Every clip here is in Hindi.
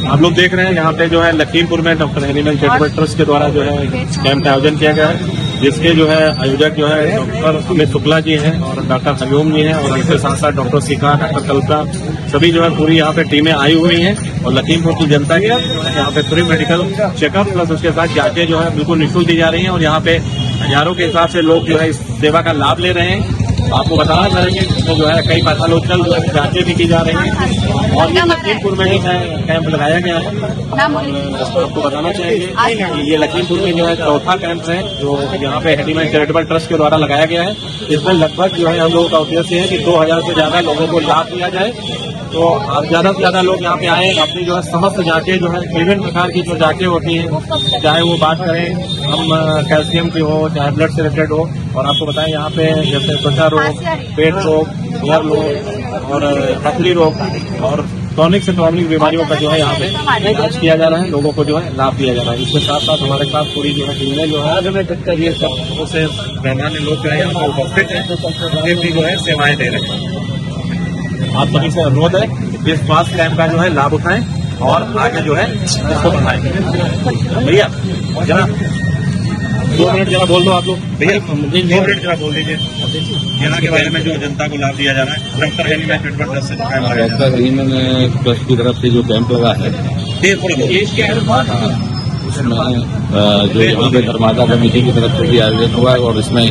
आप लोग देख रहे हैं यहाँ पे जो है लखीमपुर में डॉक्टर एनिमल चैरिटेबल ट्रस्ट के द्वारा जो है कैंप का आयोजन किया गया है, जिसके जो है आयोजक जो है डॉक्टर अमित शुक्ला जी हैं और डॉक्टर हरिओम जी हैं और उनके साथ साथ डॉक्टर शिखा, डॉक्टर कल्पना, सभी जो है पूरी यहाँ पे टीमें आई हुई हैं और लखीमपुर की जनता के यहाँ पे फ्री मेडिकल चेकअप प्लस उसके साथ जांचें जो है बिल्कुल निःशुल्क दी जा रही हैं और यहाँ पे हजारों के हिसाब से लोग जो है इस सेवा का लाभ ले रहे हैं। आपको बताना चाहेंगे तो जो है कई पैथोलॉजिकल जांचें भी की जा रही हैं और ये लखीमपुर में ही कैंप लगाया गया है। आपको बताना चाहेंगे कि ये लखीमपुर में जो है चौथा कैंप है जो यहाँ पे एनिमल चैरिटेबल ट्रस्ट के द्वारा लगाया गया है। इसमें लगभग जो है हम लोगों का उद्देश्य है कि 2000 से ज्यादा लोगों को लाभ दिया जाए। तो ज्यादा से ज्यादा लोग यहाँ पे आए, अपनी जो है समस्त जांचें जो है विभिन्न प्रकार की जो जांचें होती हैं, चाहे वो बात करें हम कैल्शियम की हो, चाहे ब्लड से रिलेटेड हो। और आपको बताएं यहाँ पे जैसे त्वचा रोग, पेट रोग, हेयर रोग और पथरी रोग और टॉनिक से टॉनिक बीमारियों का जो है यहाँ पे इलाज किया जा रहा है, लोगों को जो है लाभ दिया जा रहा है। इसके साथ साथ हमारे साथ पूरी जो है टीमें जो है ये सब से सामान्य लोग जो है यहाँ पर उपस्थित है, भी जो है सेवाएं दे रहे हैं। आप सभी से अनुरोध है कि इस स्वास्थ्य कैंप का जो है लाभ उठाएं और आगे जो है इसको बढ़ाएं। भैया जरा 2 मिनट जरा बोल दो आप लोग। भैया 2 मिनट जरा बोल दीजिए यहाँ के बारे में जो जनता को लाभ दिया जा रहा है डॉक्टर एनिमल चैरिटेबल ट्रस्ट से। डॉक्टर एनिमल ट्रस्ट की तरफ से जो कैंप लगा है उसमें जो यहाँ पे धर्मादा कमेटी की तरफ से भी आयोजन हुआ है और इसमें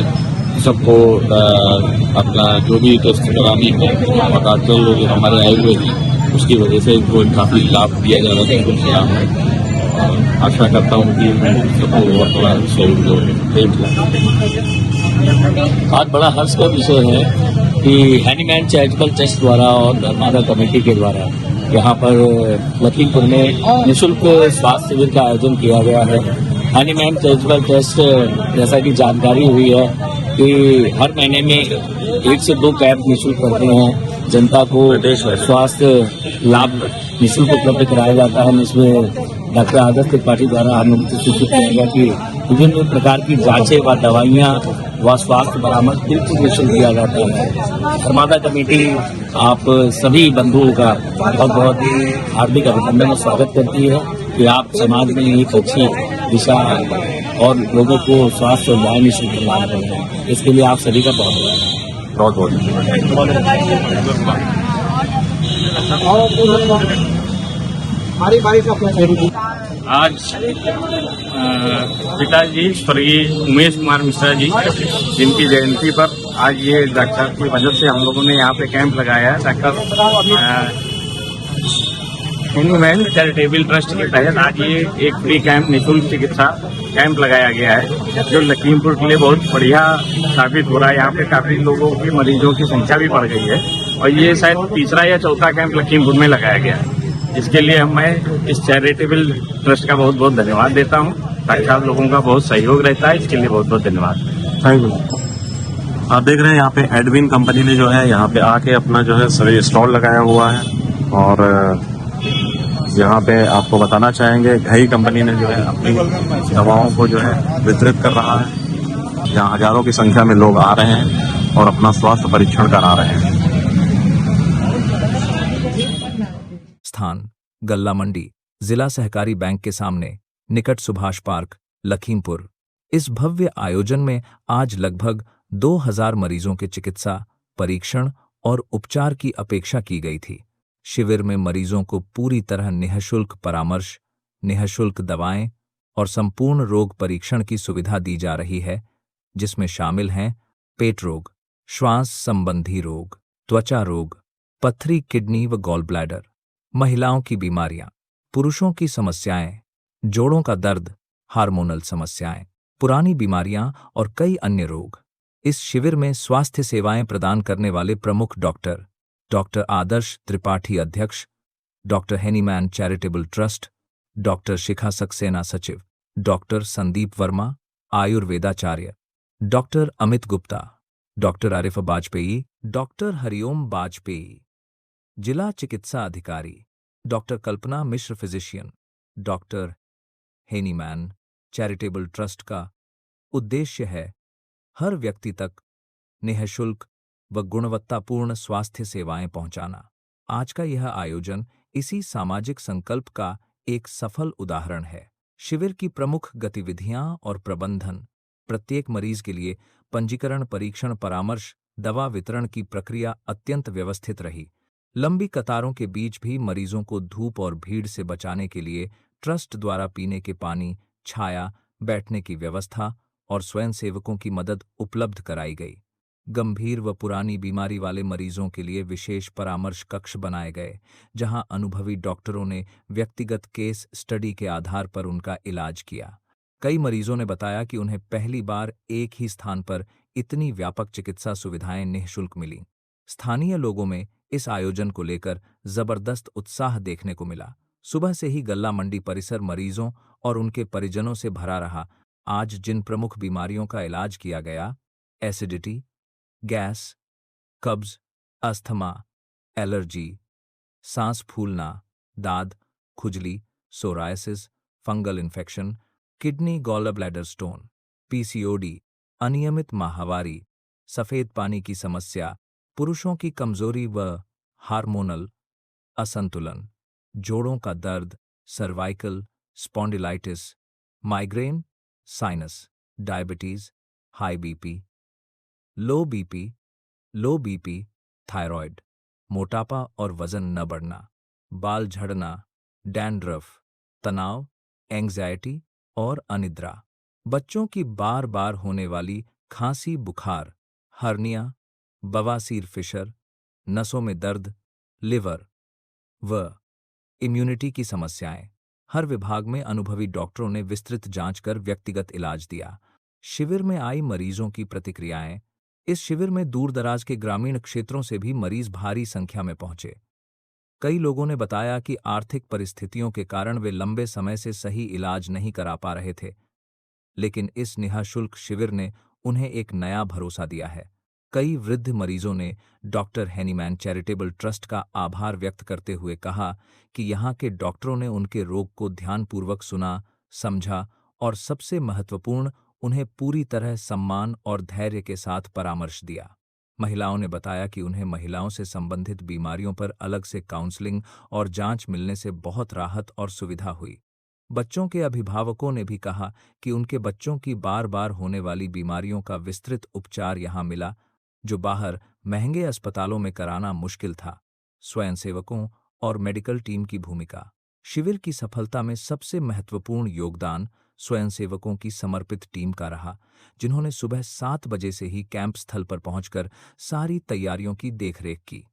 सबको अपना जो भी टेस्ट करानी है और डॉक्टर लोग हमारे आए हुए हैं उसकी वजह से इनको काफी लाभ दिया जा रहा है। उनसे आशा करता हूँ कि सबको और थोड़ा सहयोग बहुत बड़ा हर्ष का विषय है कि एनिमल चैरिटेबल ट्रस्ट द्वारा और धर्मादा कमेटी के द्वारा यहाँ पर लखीमपुर में निःशुल्क स्वास्थ्य शिविर का आयोजन किया गया है। एनिमल चैरिटेबल ट्रस्ट जैसा कि जानकारी हुई है कि हर महीने में 1 से 2 कैंप निःशुल्क करते हैं, जनता को स्वास्थ्य लाभ निःशुल्क उपलब्ध कराया जाता है। इसमें डॉक्टर आदर्श त्रिपाठी द्वारा हम लोग सूचित किया गया कि विभिन्न प्रकार की जांचें व दवाइयाँ व स्वास्थ्य परामर्श बिल्कुल निःशुल्क दिया जाता है। धर्मादा कमेटी आप सभी बंधुओं का बहुत बहुत हार्दिक अभिनंदन और स्वागत करती है कि आप समाज में एक अच्छी दिशा और लोगों को स्वास्थ्य सुविधाएं निःशुल्क प्रदान कर रहे हैं। इसके लिए आप सभी का बहुत बहुत आज पिताजी स्वर्गीय उमेश कुमार मिश्रा जी जिनकी जयंती पर आज ये डॉक्टर की मदद से हम लोगों ने यहाँ पे कैंप लगाया है। डॉक्टर एनिमल चैरिटेबल ट्रस्ट के तहत आज ये एक फ्री कैंप निःशुल्क चिकित्सा कैंप लगाया गया है जो लखीमपुर के लिए बहुत बढ़िया साबित हो रहा है। यहाँ पे काफी लोगों की मरीजों की संख्या भी बढ़ गई है और ये शायद तीसरा या चौथा कैंप लखीमपुर में लगाया गया है, जिसके लिए मैं इस चैरिटेबल ट्रस्ट का बहुत बहुत धन्यवाद देता हूँ। साक्षात लोगों का बहुत सहयोग रहता है, इसके लिए बहुत बहुत धन्यवाद। Thank you. आप देख रहे हैं यहाँ पे एडविन कंपनी ने जो है यहाँ पे आके अपना जो है सभी स्टॉल लगाया हुआ है और यहाँ पे आपको बताना चाहेंगे घई कंपनी ने जो है अपनी दवाओं को जो है वितरित कर रहा है। यहाँ हजारों की संख्या में लोग आ रहे हैं और अपना स्वास्थ्य परीक्षण करा रहे हैं। स्थान गल्ला मंडी, जिला सहकारी बैंक के सामने, निकट सुभाष पार्क, लखीमपुर। इस भव्य आयोजन में आज लगभग 2000 मरीजों के चिकित्सा, परीक्षण और उपचार की अपेक्षा की गई थी। शिविर में मरीजों को पूरी तरह निःशुल्क परामर्श, निःशुल्क दवाएं और संपूर्ण रोग परीक्षण की सुविधा दी जा रही है, जिसमें शामिल हैं पेट रोग, श्वास संबंधी रोग, त्वचा रोग, पथरी, किडनी व गॉल ब्लैडर, महिलाओं की बीमारियां, पुरुषों की समस्याएं, जोड़ों का दर्द, हार्मोनल समस्याएं, पुरानी बीमारियां और कई अन्य रोग। इस शिविर में स्वास्थ्य सेवाएं प्रदान करने वाले प्रमुख डॉक्टर आदर्श त्रिपाठी अध्यक्ष, doctor animal charitable trust, doctor Shikha Saxena सचिव, डॉक्टर संदीप वर्मा आयुर्वेदाचार्य, doctor Amit Gupta, doctor Arif Bajpai, doctor Hariom Bajpai, जिला चिकित्सा अधिकारी, doctor Kalpana Mishra physician, doctor animal charitable trust का उद्देश्य है हर व्यक्ति तक निःशुल्क व गुणवत्तापूर्ण स्वास्थ्य सेवाएं पहुंचाना। आज का यह आयोजन इसी सामाजिक संकल्प का एक सफल उदाहरण है। शिविर की प्रमुख गतिविधियां और प्रबंधन। प्रत्येक मरीज के लिए पंजीकरण, परीक्षण, परामर्श, दवा वितरण की प्रक्रिया अत्यंत व्यवस्थित रही। लंबी कतारों के बीच भी मरीजों को धूप और भीड़ से बचाने के लिए ट्रस्ट द्वारा पीने के पानी, छाया, बैठने की व्यवस्था और स्वयंसेवकों की मदद उपलब्ध कराई गई। गंभीर व पुरानी बीमारी वाले मरीजों के लिए विशेष परामर्श कक्ष बनाए गए, जहां अनुभवी डॉक्टरों ने व्यक्तिगत केस स्टडी के आधार पर उनका इलाज किया। कई मरीजों ने बताया कि उन्हें पहली बार एक ही स्थान पर इतनी व्यापक चिकित्सा सुविधाएं निःशुल्क मिलीं। स्थानीय लोगों में इस आयोजन को लेकर जबरदस्त उत्साह देखने को मिला। सुबह से ही गल्ला मंडी परिसर मरीजों और उनके परिजनों से भरा रहा। आज जिन प्रमुख बीमारियों का इलाज किया गया, एसिडिटी, गैस, कब्ज, अस्थमा, एलर्जी, सांस फूलना, दाद, खुजली, psoriasis, fungal infection, kidney gall bladder stone, PCOD, अनियमित माहवारी, सफेद पानी की समस्या, पुरुषों की कमजोरी व हार्मोनल असंतुलन, जोड़ों का दर्द, cervical spondylitis, migraine, sinus, diabetes, high BP, लो बीपी, थायराइड, मोटापा और वजन न बढ़ना, बाल झड़ना, डैंड्रफ, तनाव, एंग्जाइटी और अनिद्रा, बच्चों की बार बार होने वाली खांसी, बुखार, हर्निया, बवासीर, फिशर, नसों में दर्द, लिवर व इम्यूनिटी की समस्याएं। हर विभाग में अनुभवी डॉक्टरों ने विस्तृत जांच कर व्यक्तिगत इलाज दिया। शिविर में आई मरीजों की प्रतिक्रियाएं। इस शिविर में दूर-दराज के ग्रामीण क्षेत्रों से भी मरीज भारी संख्या में पहुंचे। कई लोगों ने बताया कि आर्थिक परिस्थितियों के कारण वे लंबे समय से सही इलाज नहीं करा पा रहे थे, लेकिन इस निःशुल्क शिविर ने उन्हें एक नया भरोसा दिया है। कई वृद्ध मरीजों ने डॉक्टर हैनीमैन चैरिटेबल ट्रस्ट का आभार व्यक्त करते हुए कहा कि यहाँ के डॉक्टरों ने उनके रोग को ध्यानपूर्वक सुना, समझा और सबसे महत्वपूर्ण, उन्हें पूरी तरह सम्मान और धैर्य के साथ परामर्श दिया। महिलाओं ने बताया कि उन्हें महिलाओं से संबंधित बीमारियों पर अलग से काउंसलिंग और जांच मिलने से बहुत राहत और सुविधा हुई। बच्चों के अभिभावकों ने भी कहा कि उनके बच्चों की बार बार होने वाली बीमारियों का विस्तृत उपचार यहाँ मिला, जो बाहर महंगे अस्पतालों में कराना मुश्किल था। स्वयंसेवकों और मेडिकल टीम की भूमिका। शिविर की सफलता में सबसे महत्वपूर्ण योगदान स्वयंसेवकों की समर्पित टीम का रहा, जिन्होंने सुबह 7 बजे से ही कैंप स्थल पर पहुंचकर सारी तैयारियों की देखरेख की।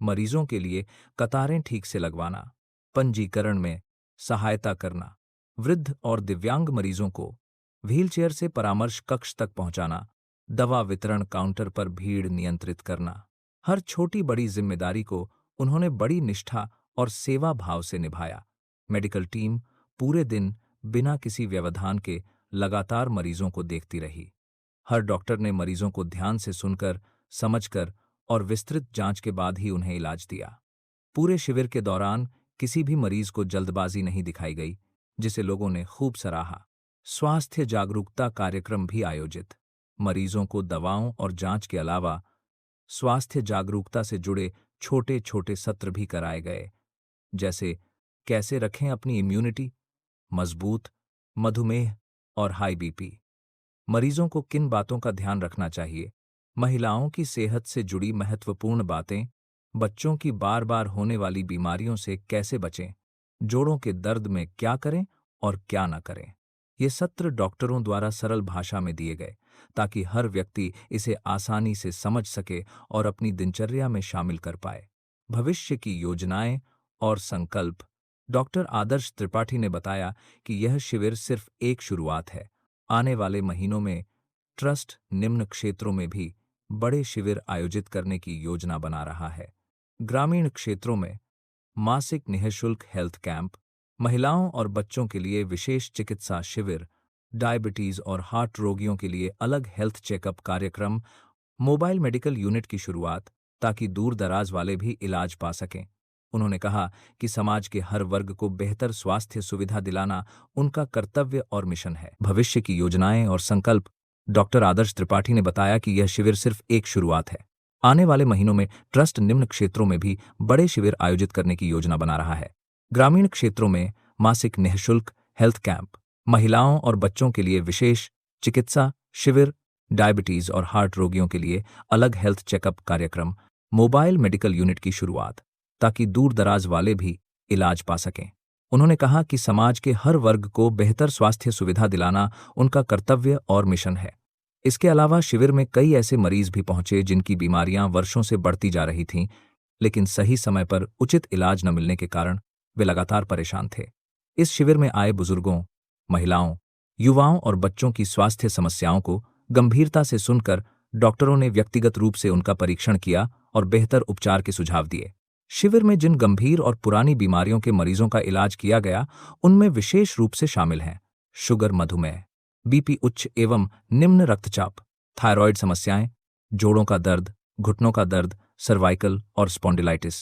मरीजों के लिए कतारें ठीक से लगवाना, पंजीकरण में सहायता करना, वृद्ध और दिव्यांग मरीजों को व्हीलचेयर से परामर्श कक्ष तक पहुंचाना, दवा वितरण काउंटर पर भीड़ नियंत्रित करना। हर छोटी बड़ी जिम्मेदारी को उन्होंने बड़ी निष्ठा और सेवा भाव से निभाया। मेडिकल टीम पूरे दिन बिना किसी व्यवधान के लगातार मरीजों को देखती रही। हर डॉक्टर ने मरीजों को ध्यान से सुनकर, समझकर और विस्तृत जांच के बाद ही उन्हें इलाज दिया। पूरे शिविर के दौरान किसी भी मरीज को जल्दबाजी नहीं दिखाई गई, जिसे लोगों ने खूब सराहा। स्वास्थ्य जागरूकता कार्यक्रम भी आयोजित। मरीजों को दवाओं और जांच के अलावा स्वास्थ्य जागरूकता से जुड़े छोटे छोटे सत्र भी कराए गए, जैसे कैसे रखें अपनी इम्यूनिटी मजबूत, मधुमेह और हाई बीपी, मरीजों को किन बातों का ध्यान रखना चाहिए, महिलाओं की सेहत से जुड़ी महत्वपूर्ण बातें, बच्चों की बार बार होने वाली बीमारियों से कैसे बचें, जोड़ों के दर्द में क्या करें और क्या न करें। ये सत्र डॉक्टरों द्वारा सरल भाषा में दिए गए, ताकि हर व्यक्ति इसे आसानी से समझ सके और अपनी दिनचर्या में शामिल कर पाए। भविष्य की योजनाएं और संकल्प। डॉक्टर आदर्श त्रिपाठी ने बताया कि यह शिविर सिर्फ एक शुरुआत है। आने वाले महीनों में ट्रस्ट निम्न क्षेत्रों में भी बड़े शिविर आयोजित करने की योजना बना रहा है। ग्रामीण क्षेत्रों में मासिक निःशुल्क हेल्थ कैंप, महिलाओं और बच्चों के लिए विशेष चिकित्सा शिविर, डायबिटीज और हार्ट रोगियों के लिए अलग हेल्थ चेकअप कार्यक्रम, मोबाइल मेडिकल यूनिट की शुरुआत, ताकि दूर दराज वाले भी इलाज पा सकें। उन्होंने कहा कि समाज के हर वर्ग को बेहतर स्वास्थ्य सुविधा दिलाना उनका कर्तव्य और मिशन है। भविष्य की योजनाएं और संकल्प। डॉक्टर आदर्श त्रिपाठी ने बताया कि यह शिविर सिर्फ एक शुरुआत है। आने वाले महीनों में ट्रस्ट निम्न क्षेत्रों में भी बड़े शिविर आयोजित करने की योजना बना रहा है। ग्रामीण क्षेत्रों में मासिक निःशुल्क हेल्थ कैंप, महिलाओं और बच्चों के लिए विशेष चिकित्सा शिविर, डायबिटीज और हार्ट रोगियों के लिए अलग हेल्थ चेकअप कार्यक्रम, मोबाइल मेडिकल यूनिट की शुरुआत, ताकि दूर दराज वाले भी इलाज पा सकें। उन्होंने कहा कि समाज के हर वर्ग को बेहतर स्वास्थ्य सुविधा दिलाना उनका कर्तव्य और मिशन है। इसके अलावा शिविर में कई ऐसे मरीज भी पहुंचे जिनकी बीमारियां वर्षों से बढ़ती जा रही थीं, लेकिन सही समय पर उचित इलाज न मिलने के कारण वे लगातार परेशान थे। इस शिविर में आए बुजुर्गों, महिलाओं, युवाओं और बच्चों की स्वास्थ्य समस्याओं को गंभीरता से सुनकर डॉक्टरों ने व्यक्तिगत रूप से उनका परीक्षण किया और बेहतर उपचार के सुझाव दिए। शिविर में जिन गंभीर और पुरानी बीमारियों के मरीजों का इलाज किया गया, उनमें विशेष रूप से शामिल हैं शुगर, मधुमेह, बीपी उच्च एवं निम्न रक्तचाप, थायराइड समस्याएं, जोड़ों का दर्द, घुटनों का दर्द, सर्वाइकल और स्पॉन्डिलाइटिस,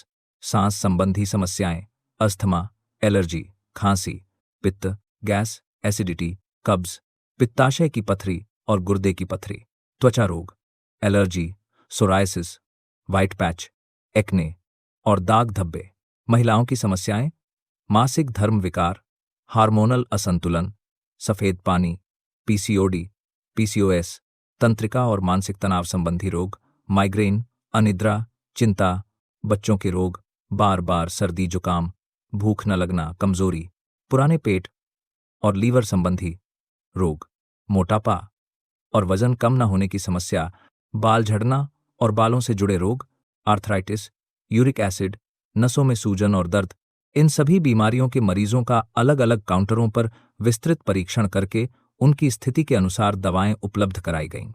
सांस संबंधी समस्याएं, अस्थमा, एलर्जी, खांसी, पित्त, गैस, एसिडिटी, कब्ज, पित्ताशय की पथरी और गुर्दे की पथरी, त्वचा रोग, allergy, psoriasis, white patch, acne और दाग धब्बे, महिलाओं की समस्याएं, मासिक धर्म विकार, हार्मोनल असंतुलन, सफेद पानी, पीसीओडी, पीसीओएस, तंत्रिका और मानसिक तनाव संबंधी रोग, माइग्रेन, अनिद्रा, चिंता, बच्चों के रोग, बार बार सर्दी जुकाम, भूख न लगना, कमजोरी, पुराने पेट और लीवर संबंधी रोग, मोटापा और वजन कम न होने की समस्या, बाल झड़ना और बालों से जुड़े रोग, आर्थराइटिस, यूरिक एसिड, नसों में सूजन और दर्द, इन सभी बीमारियों के मरीजों का अलग अलग काउंटरों पर विस्तृत परीक्षण करके उनकी स्थिति के अनुसार दवाएं उपलब्ध कराई गईं।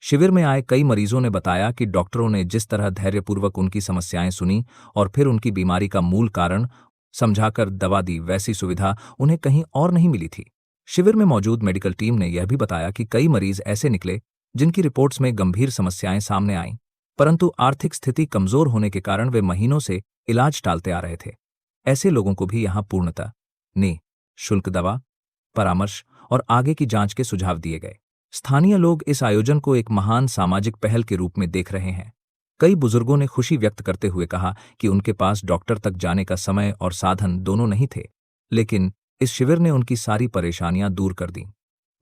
शिविर में आए कई मरीजों ने बताया कि डॉक्टरों ने जिस तरह धैर्यपूर्वक उनकी समस्याएं सुनी और फिर उनकी बीमारी का मूल कारण समझाकर दवा दी, वैसी सुविधा उन्हें कहीं और नहीं मिली थी। शिविर में मौजूद मेडिकल टीम ने यह भी बताया कि कई मरीज ऐसे निकले जिनकी रिपोर्ट्स में गंभीर समस्याएं सामने आईं, परंतु आर्थिक स्थिति कमजोर होने के कारण वे महीनों से इलाज टालते आ रहे थे। ऐसे लोगों को भी यहां पूर्णतः निःशुल्क दवा, परामर्श और आगे की जांच के सुझाव दिए गए। स्थानीय लोग इस आयोजन को एक महान सामाजिक पहल के रूप में देख रहे हैं। कई बुजुर्गों ने खुशी व्यक्त करते हुए कहा कि उनके पास डॉक्टर तक जाने का समय और साधन दोनों नहीं थे, लेकिन इस शिविर ने उनकी सारी परेशानियां दूर कर दी।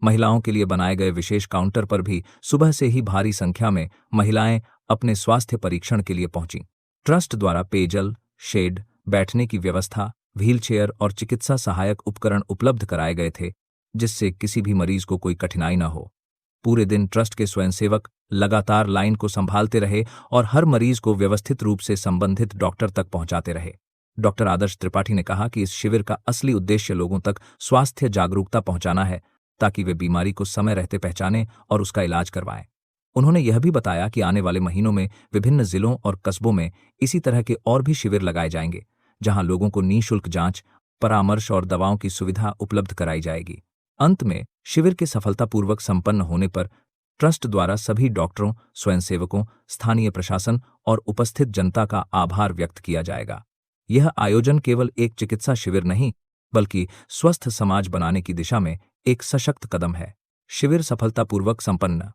महिलाओं के लिए बनाए गए विशेष काउंटर पर भी सुबह से ही भारी संख्या में महिलाएं अपने स्वास्थ्य परीक्षण के लिए पहुंची। ट्रस्ट द्वारा पेयजल, शेड, बैठने की व्यवस्था, व्हीलचेयर और चिकित्सा सहायक उपकरण उपलब्ध कराए गए थे, जिससे किसी भी मरीज को कोई कठिनाई न हो। पूरे दिन ट्रस्ट के स्वयंसेवक लगातार लाइन को संभालते रहे और हर मरीज को व्यवस्थित रूप से संबंधित डॉक्टर तक पहुंचाते रहे। डॉक्टर आदर्श त्रिपाठी ने कहा कि इस शिविर का असली उद्देश्य लोगों तक स्वास्थ्य जागरूकता पहुंचाना है, ताकि वे बीमारी को समय रहते पहचानें और उसका इलाज करवाएं। उन्होंने यह भी बताया कि आने वाले महीनों में विभिन्न जिलों और कस्बों में इसी तरह के और भी शिविर लगाए जाएंगे, जहां लोगों को निःशुल्क जांच, परामर्श और दवाओं की सुविधा उपलब्ध कराई जाएगी। अंत में शिविर के सफलतापूर्वक संपन्न होने पर ट्रस्ट द्वारा सभी डॉक्टरों, स्वयंसेवकों, स्थानीय प्रशासन और उपस्थित जनता का आभार व्यक्त किया जाएगा। यह आयोजन केवल एक चिकित्सा शिविर नहीं, बल्कि स्वस्थ समाज बनाने की दिशा में एक सशक्त कदम है। शिविर सफलतापूर्वक संपन्न